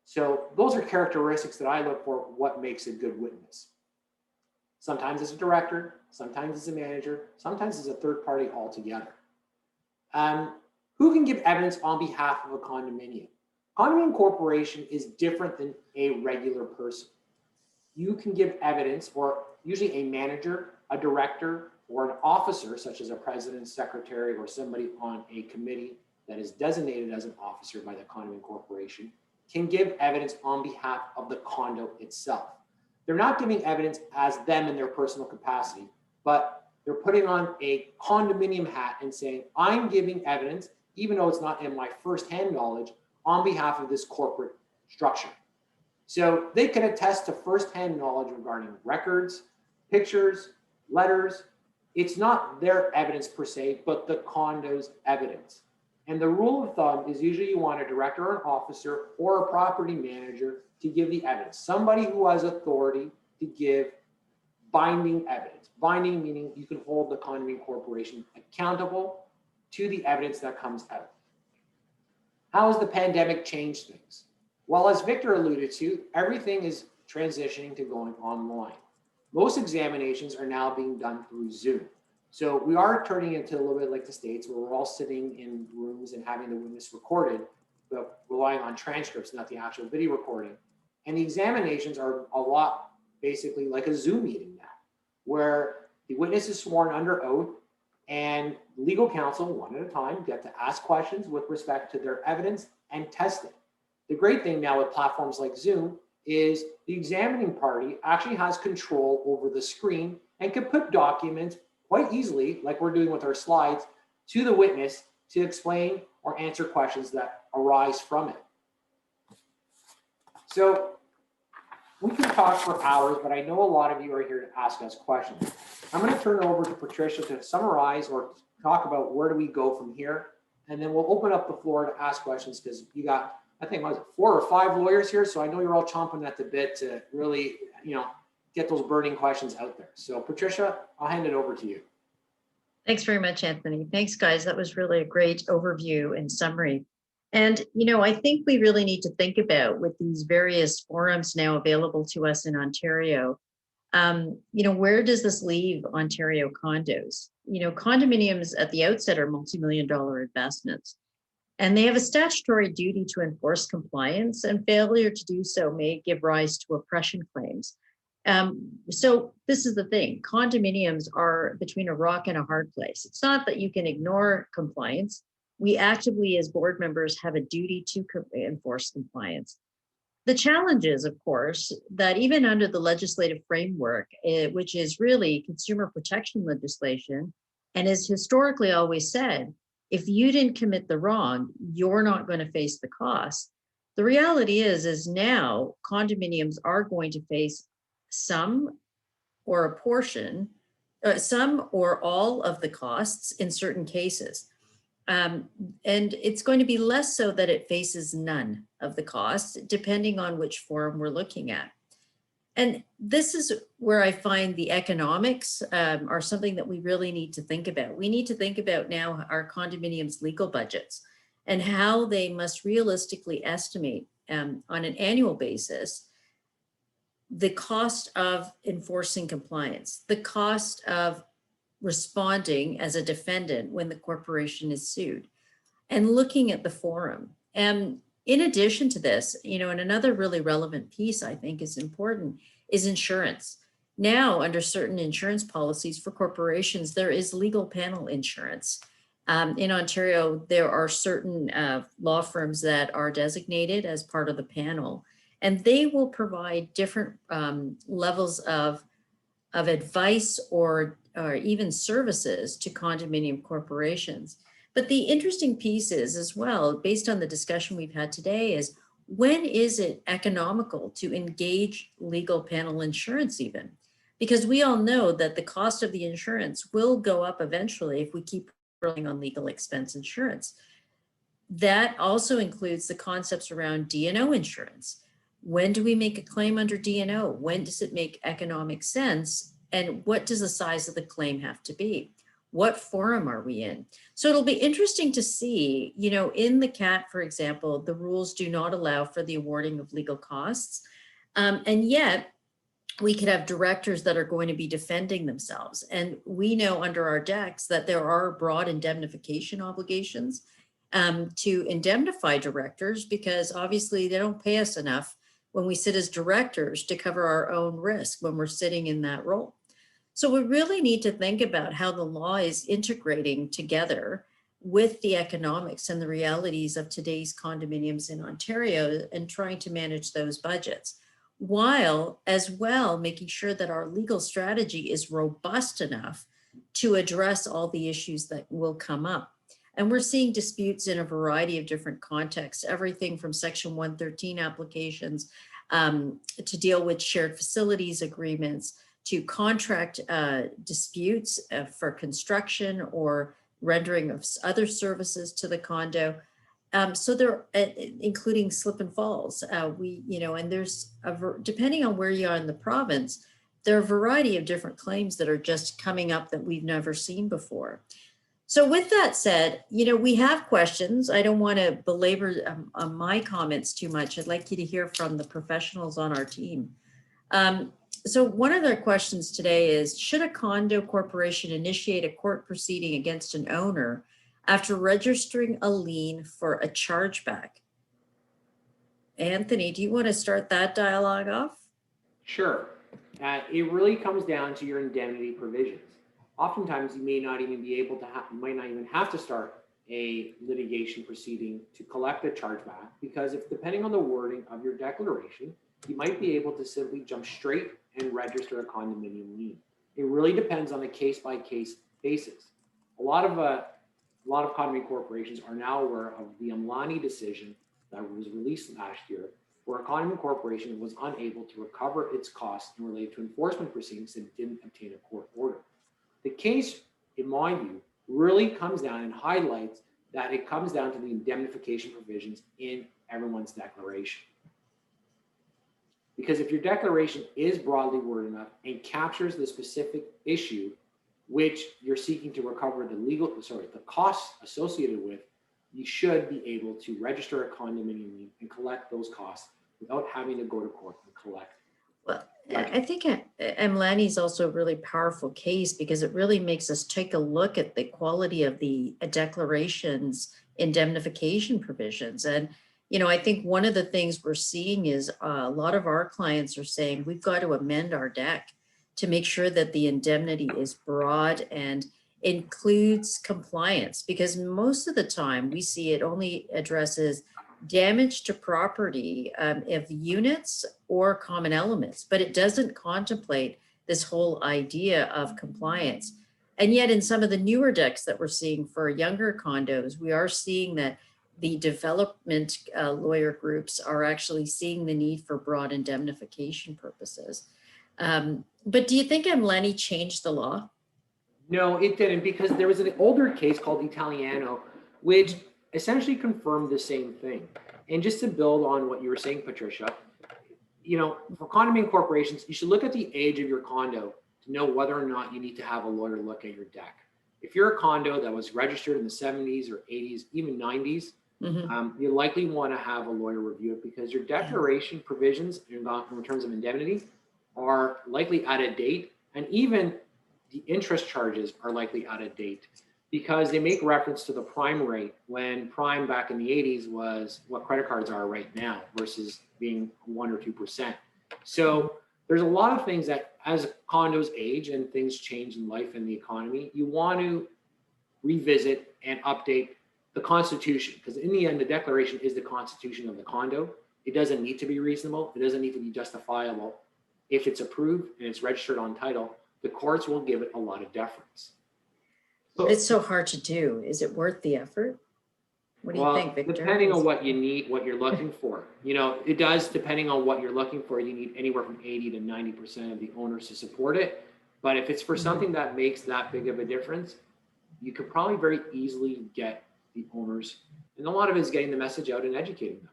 So those are characteristics that I look for what makes a good witness. Sometimes it's a director, sometimes it's a manager, sometimes it's a third party altogether. Who can give evidence on behalf of a condominium? Condominium corporation is different than a regular person. You can give evidence, or usually a manager, a director, or an officer, such as a president, secretary, or somebody on a committee that is designated as an officer by the condominium corporation, can give evidence on behalf of the condo itself. They're not giving evidence as them in their personal capacity, but they're putting on a condominium hat and saying, I'm giving evidence, even though it's not in my firsthand knowledge, on behalf of this corporate structure. So they can attest to firsthand knowledge regarding records, pictures, letters. It's not their evidence per se, but the condo's evidence. And the rule of thumb is usually you want a director or an officer or a property manager to give the evidence. Somebody who has authority to give binding evidence. Binding meaning you can hold the condominium corporation accountable to the evidence that comes out. How has the pandemic changed things? Well, as Victor alluded to, everything is transitioning to going online. Most examinations are now being done through Zoom. So we are turning into a little bit like the States, where we're all sitting in rooms and having the witness recorded, but relying on transcripts, not the actual video recording. And the examinations are a lot basically like a Zoom meeting now, where the witness is sworn under oath and legal counsel, one at a time, get to ask questions with respect to their evidence and test it. The great thing now with platforms like Zoom is the examining party actually has control over the screen and can put documents quite easily, like we're doing with our slides, to the witness to explain or answer questions that arise from it. So we can talk for hours, but I know a lot of you are here to ask us questions. I'm going to turn it over to Patricia to summarize or talk about where do we go from here, and then we'll open up the floor to ask questions, because you got, I think, was it 4 or 5 lawyers here, so I know you're all chomping at the bit to really, get those burning questions out there. So Patricia, I'll hand it over to you. Thanks very much, Anthony. Thanks, guys. That was really a great overview and summary. And, I think we really need to think about, with these various forums now available to us in Ontario, where does this leave Ontario condos? Condominiums at the outset are multi-million-dollar investments, and they have a statutory duty to enforce compliance, and failure to do so may give rise to oppression claims. So this is the thing, condominiums are between a rock and a hard place. It's not that you can ignore compliance. We actively, as board members, have a duty to enforce compliance. The challenge is, of course, that even under the legislative framework, which is really consumer protection legislation, and is historically always said, if you didn't commit the wrong, you're not going to face the cost. The reality is now condominiums are going to face some or a portion, some or all of the costs in certain cases. And it's going to be less so that it faces none of the costs, depending on which forum we're looking at. And this is where I find the economics are something that we really need to think about. We need to think about now our condominiums legal budgets and how they must realistically estimate on an annual basis the cost of enforcing compliance, the cost of responding as a defendant when the corporation is sued, and looking at the forum. And In addition to this, and another really relevant piece I think is important is insurance. Now, under certain insurance policies for corporations, there is legal panel insurance. In Ontario, there are certain law firms that are designated as part of the panel, and they will provide different levels of advice or even services to condominium corporations. But the interesting piece is as well, based on the discussion we've had today, is when is it economical to engage legal panel insurance even? Because we all know that the cost of the insurance will go up eventually if we keep relying on legal expense insurance. That also includes the concepts around D&O insurance. When do we make a claim under D&O? When does it make economic sense? And what does the size of the claim have to be? What forum are we in? So it'll be interesting to see, in the CAT, for example, the rules do not allow for the awarding of legal costs. And yet we could have directors that are going to be defending themselves. And we know under our decks that there are broad indemnification obligations to indemnify directors, because obviously they don't pay us enough when we sit as directors to cover our own risk when we're sitting in that role. So we really need to think about how the law is integrating together with the economics and the realities of today's condominiums in Ontario and trying to manage those budgets, while as well making sure that our legal strategy is robust enough to address all the issues that will come up. And we're seeing disputes in a variety of different contexts, everything from Section 113 applications to deal with shared facilities agreements, to contract disputes for construction or rendering of other services to the condo. So they're including slip and falls. And there's depending on where you are in the province, there are a variety of different claims that are just coming up that we've never seen before. So with that said, we have questions. I don't want to belabor my comments too much. I'd like you to hear from the professionals on our team. So one of the questions today is, should a condo corporation initiate a court proceeding against an owner after registering a lien for a chargeback? Anthony, do you want to start that dialogue off? Sure. It really comes down to your indemnity provisions. Oftentimes, you may not even be able to might not even have to start a litigation proceeding to collect a chargeback, because if depending on the wording of your declaration, you might be able to simply jump straight and register a condominium lien. It really depends on a case-by-case basis. A lot of condominium corporations are now aware of the Amlani decision that was released last year, where a condominium corporation was unable to recover its costs in relation to enforcement proceedings that didn't obtain a court order. The case, in my view, really comes down and highlights that it comes down to the indemnification provisions in everyone's declaration. Because if your declaration is broadly worded enough and captures the specific issue which you're seeking to recover the costs associated with, you should be able to register a condominium lien and collect those costs without having to go to court and collect. Well, I think Amlani is also a really powerful case because it really makes us take a look at the quality of the declaration's indemnification provisions. And, I think one of the things we're seeing is a lot of our clients are saying we've got to amend our deck to make sure that the indemnity is broad and includes compliance, because most of the time we see it only addresses damage to property of units or common elements, but it doesn't contemplate this whole idea of compliance. And yet in some of the newer decks that we're seeing for younger condos, we are seeing that the development lawyer groups are actually seeing the need for broad indemnification purposes. But do you think Amlani changed the law? No, it didn't, because there was an older case called Italiano, which essentially confirmed the same thing. And just to build on what you were saying, Patricia, for condominium corporations, you should look at the age of your condo to know whether or not you need to have a lawyer look at your deck. If you're a condo that was registered in the 70s or 80s, even 90s, you likely want to have a lawyer review it, because your declaration provisions in terms of indemnity are likely out of date, and even the interest charges are likely out of date. because they make reference to the prime rate when prime back in the 80s was what credit cards are right now versus being 1 or 2%. So there's a lot of things that as condos age and things change in life and the economy, you want to revisit and update the Constitution, because in the end, the declaration is the Constitution of the condo. It doesn't need to be reasonable. It doesn't need to be justifiable. If it's approved and it's registered on title, the courts will give it a lot of deference. But it's so hard to do. Is it worth the effort? What do you think, Victor? Depending on what you need, what you're looking for. You know, it does, depending on what you're looking for, you need anywhere from 80 to 90% of the owners to support it. But if it's for something that makes that big of a difference, you could probably very easily get the owners. And a lot of it is getting the message out and educating them.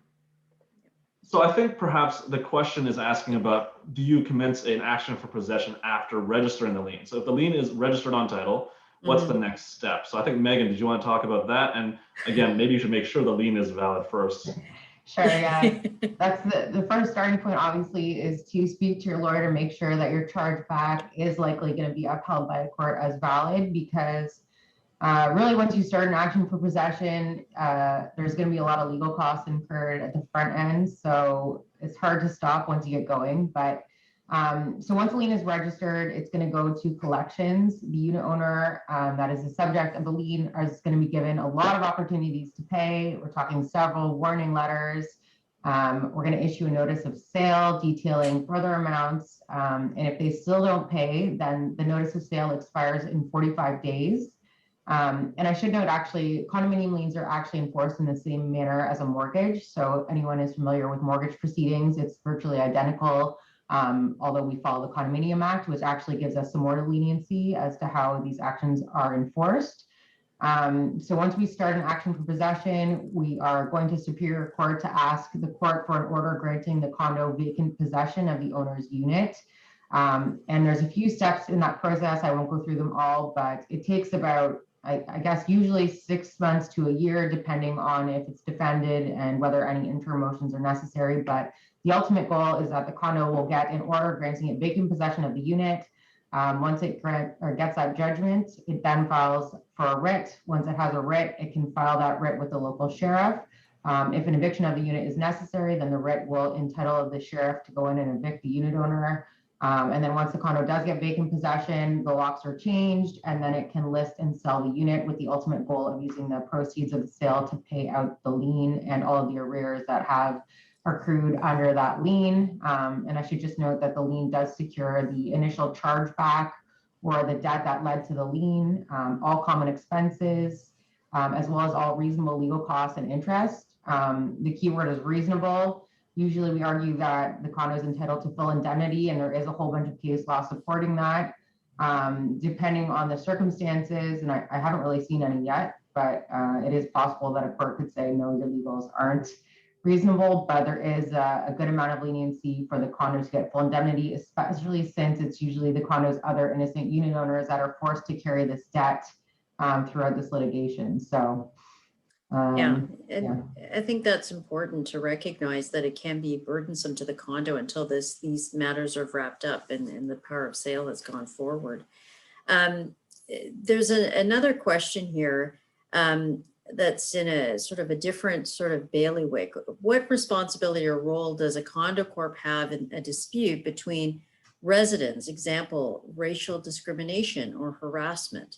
So I think perhaps the question is asking about, do you commence an action for possession after registering the lien? So if the lien is registered on title, what's the next step? So I think, Megan, did you want to talk about that? And again, maybe you should make sure the lien is valid first. Sure, yeah. That's the first starting point, obviously, is to speak to your lawyer to make sure that your chargeback is likely going to be upheld by a court as valid, because really, once you start an action for possession, there's going to be a lot of legal costs incurred at the front end. So it's hard to stop once you get going. But so once the lien is registered, it's going to go to collections. The unit owner that is the subject of the lien is going to be given a lot of opportunities to pay. We're talking several warning letters. We're going to issue a notice of sale detailing further amounts. And if they still don't pay, then the notice of sale expires in 45 days. And I should note, actually, condominium liens are actually enforced in the same manner as a mortgage. So if anyone is familiar with mortgage proceedings, it's virtually identical. Although we follow the Condominium Act, which actually gives us some more leniency as to how these actions are enforced. So once we start an action for possession, we are going to Superior Court to ask the court for an order granting the condo vacant possession of the owner's unit. And there's a few steps in that process. I won't go through them all, but it takes about, I guess, usually 6 months to a year, depending on if it's defended and whether any interim motions are necessary. But the ultimate goal is that the condo will get an order granting it vacant possession of the unit. Once it gets that judgment, it then files for a writ. Once it has a writ, it can file that writ with the local sheriff. If an eviction of the unit is necessary, then the writ will entitle the sheriff to go in and evict the unit owner. And then once the condo does get vacant possession, the locks are changed, and then it can list and sell the unit with the ultimate goal of using the proceeds of the sale to pay out the lien and all of the arrears that have accrued under that lien. And I should just note that the lien does secure the initial chargeback or the debt that led to the lien, all common expenses, as well as all reasonable legal costs and interest. The key word is reasonable. Usually we argue that the condo is entitled to full indemnity, and there is a whole bunch of case law supporting that. Depending on the circumstances, and I haven't really seen any yet, but it is possible that a court could say, no, your legals aren't reasonable, but there is a good amount of leniency for the condo to get full indemnity, especially since it's usually the condo's other innocent unit owners that are forced to carry this debt throughout this litigation. So I think that's important to recognize that it can be burdensome to the condo until these matters are wrapped up and the power of sale has gone forward. There's another question here that's in a sort of a different sort of bailiwick. What responsibility or role does a condo corp have in a dispute between residents, example, racial discrimination or harassment?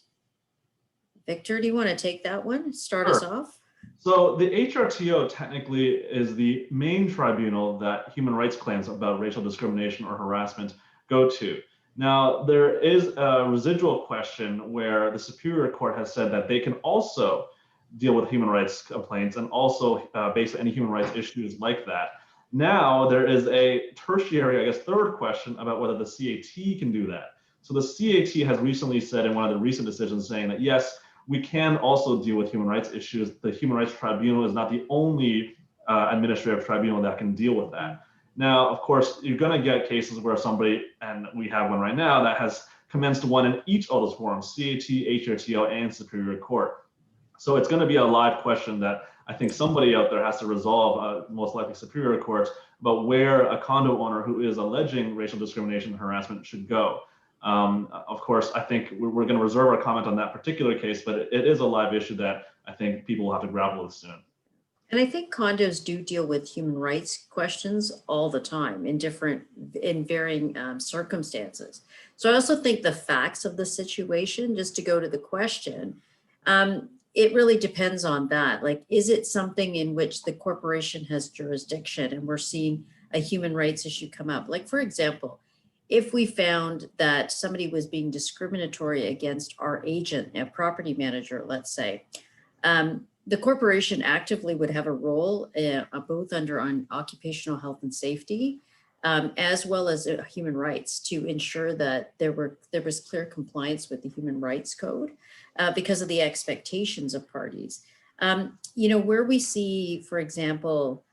Victor, do you want to take that one? Start us off. So the HRTO technically is the main tribunal that human rights claims about racial discrimination or harassment go to. Now, there is a residual question where the Superior Court has said that they can also deal with human rights complaints and also basically any human rights issues like that. Now, there is a tertiary, I guess, third question about whether the CAT can do that. So the CAT has recently said in one of the recent decisions saying that, yes, we can also deal with human rights issues. The Human Rights Tribunal is not the only administrative tribunal that can deal with that. Now, of course, you're going to get cases where somebody, and we have one right now, that has commenced one in each of those forums, CAT, HRTO, and Superior Court. So it's going to be a live question that I think somebody out there has to resolve, most likely Superior Court, about where a condo owner who is alleging racial discrimination and harassment should go. Of course, I think we're going to reserve our comment on that particular case, but it is a live issue that I think people will have to grapple with soon. And I think condos do deal with human rights questions all the time in varying circumstances. So I also think the facts of the situation, just to go to the question, it really depends on that. Like, is it something in which the corporation has jurisdiction and we're seeing a human rights issue come up? Like, for example, if we found that somebody was being discriminatory against our agent, a property manager, let's say, the corporation actively would have a role both under on occupational health and safety, as well as human rights, to ensure that there was clear compliance with the human rights code because of the expectations of parties. Where we see, for example,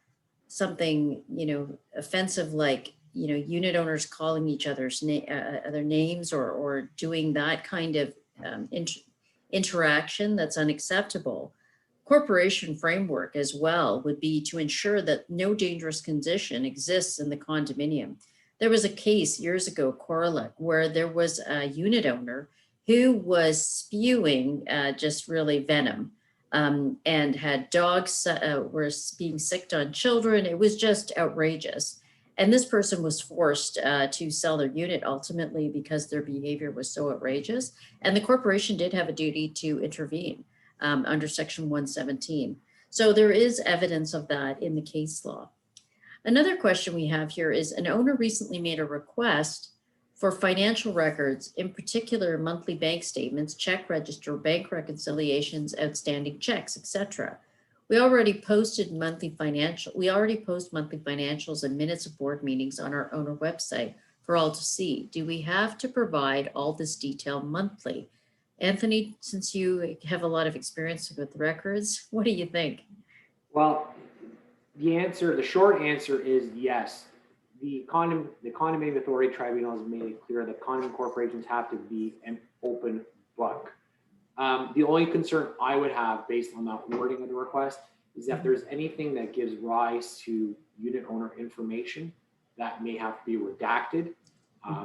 something offensive, like unit owners calling each other's other names or doing that kind of interaction that's unacceptable. Corporation framework as well would be to ensure that no dangerous condition exists in the condominium. There was a case years ago, Coralic, where there was a unit owner who was spewing just really venom and had dogs were being sicked on children. It was just outrageous. And this person was forced to sell their unit ultimately because their behavior was so outrageous. And the corporation did have a duty to intervene under Section 117. So there is evidence of that in the case law. Another question we have here is, an owner recently made a request for financial records, in particular monthly bank statements, check register, bank reconciliations, outstanding checks, etc. We already post monthly financials and minutes of board meetings on our owner website for all to see. Do we have to provide all this detail monthly? Anthony, since you have a lot of experience with records, what do you think? Well, the short answer is yes. The Condominium Authority Tribunal has made it clear that condominium corporations have to be an open book. The only concern I would have based on that wording of the request is that there's anything that gives rise to unit owner information that may have to be redacted,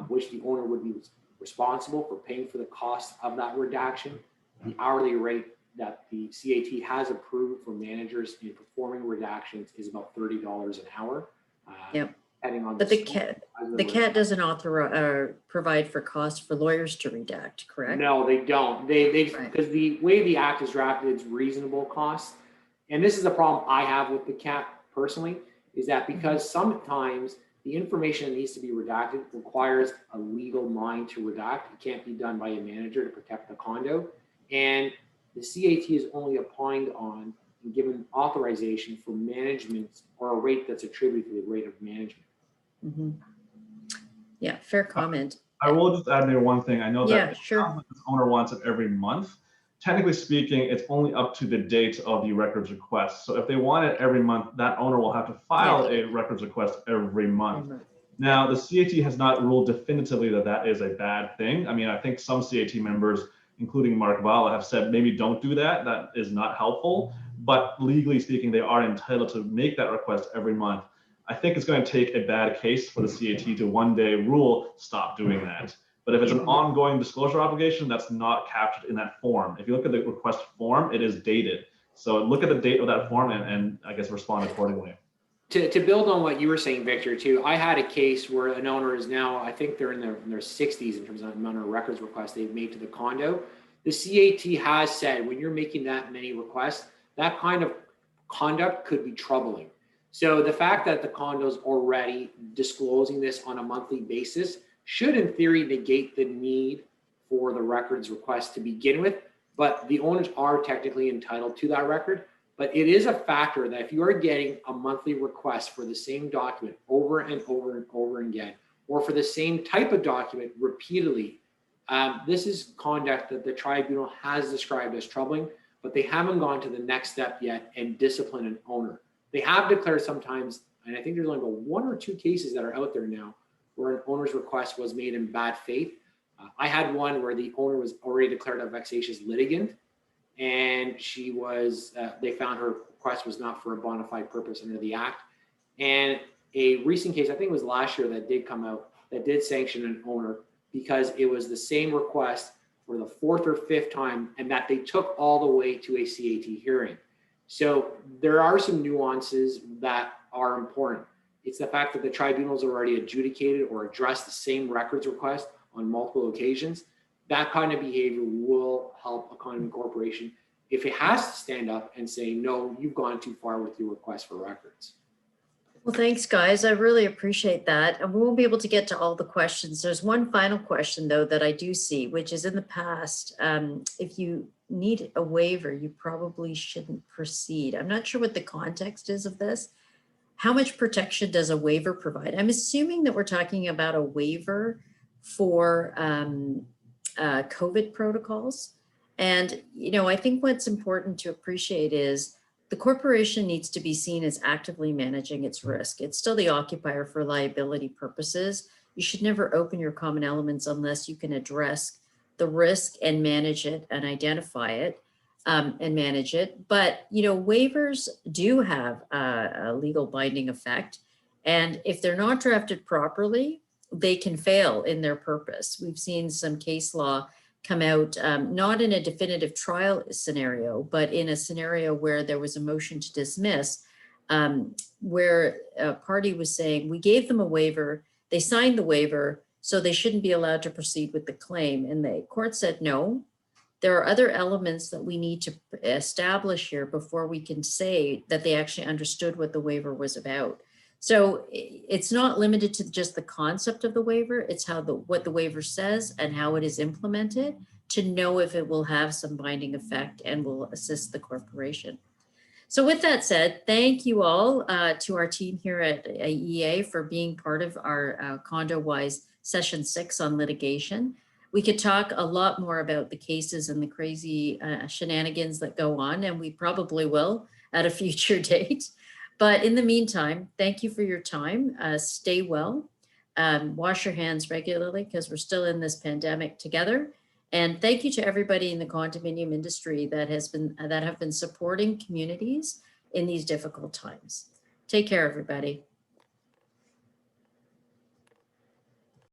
which the owner would be responsible for paying for the cost of that redaction. The hourly rate that the CAT has approved for managers in performing redactions is about $30 an hour. Yep. Depending on But the CAT doesn't provide for costs for lawyers to redact, correct? No, they don't. Because Right. the way the act is drafted, it's reasonable costs. And this is the problem I have with the CAT personally, is that because sometimes the information that needs to be redacted requires a legal mind to redact. It can't be done by a manager to protect the condo. And the CAT is only opined on and given authorization for management or a rate that's attributed to the rate of management. Mm-hmm. Yeah, fair comment. I will just add maybe one thing. I know that Yeah, sure. this owner wants it every month. Technically speaking, it's only up to the date of the records request. So if they want it every month, that owner will have to file a records request every month. Now, the CAT has not ruled definitively that that is a bad thing. I mean, I think some CAT members, including Mark Vala, have said maybe don't do that. That is not helpful. But legally speaking, they are entitled to make that request every month. I think it's going to take a bad case for the CAT to one day rule, stop doing that. But if it's an ongoing disclosure obligation, that's not captured in that form. If you look at the request form, it is dated. So look at the date of that form and I guess respond accordingly. To build on what you were saying, Victor, too, I had a case where an owner is now, I think they're in their 60s in terms of the amount of records requests they've made to the condo. The CAT has said when you're making that many requests, that kind of conduct could be troubling. So the fact that the condo's already disclosing this on a monthly basis should in theory negate the need for the records request to begin with, but the owners are technically entitled to that record. But it is a factor that if you are getting a monthly request for the same document over and over and over again, or for the same type of document repeatedly, this is conduct that the tribunal has described as troubling, but they haven't gone to the next step yet and discipline an owner. They have declared sometimes, and I think there's only about 1 or 2 cases that are out there now where an owner's request was made in bad faith. I had one where the owner was already declared a vexatious litigant, and she was, they found her request was not for a bona fide purpose under the act. And a recent case, I think it was last year, that did come out, that did sanction an owner because it was the same request for the 4th or 5th time, and that they took all the way to a CAT hearing. So there are some nuances that are important. It's the fact that the tribunal's already adjudicated or addressed the same records request on multiple occasions. That kind of behavior will help a condominium corporation if it has to stand up and say, no, you've gone too far with your request for records. Well, thanks, guys. I really appreciate that. And we won't be able to get to all the questions. There's one final question, though, that I do see, which is in the past, if you need a waiver, you probably shouldn't proceed. I'm not sure what the context is of this. How much protection does a waiver provide? I'm assuming that we're talking about a waiver for COVID protocols. And, I think what's important to appreciate is the corporation needs to be seen as actively managing its risk. It's still the occupier for liability purposes. You should never open your common elements unless you can address the risk and manage it and identify it and manage it. But, waivers do have a legal binding effect. And if they're not drafted properly, they can fail in their purpose. We've seen some case law come out, not in a definitive trial scenario, but in a scenario where there was a motion to dismiss, where a party was saying, we gave them a waiver, they signed the waiver, so they shouldn't be allowed to proceed with the claim. And the court said, no, there are other elements that we need to establish here before we can say that they actually understood what the waiver was about. So it's not limited to just the concept of the waiver, it's what the waiver says and how it is implemented to know if it will have some binding effect and will assist the corporation. So with that said, thank you all to our team here at EA for being part of our CondoWise session 6 on litigation. We could talk a lot more about the cases and the crazy shenanigans that go on, and we probably will at a future date. But in the meantime, thank you for your time. Stay well, wash your hands regularly because we're still in this pandemic together. And thank you to everybody in the condominium industry that have been supporting communities in these difficult times. Take care, everybody.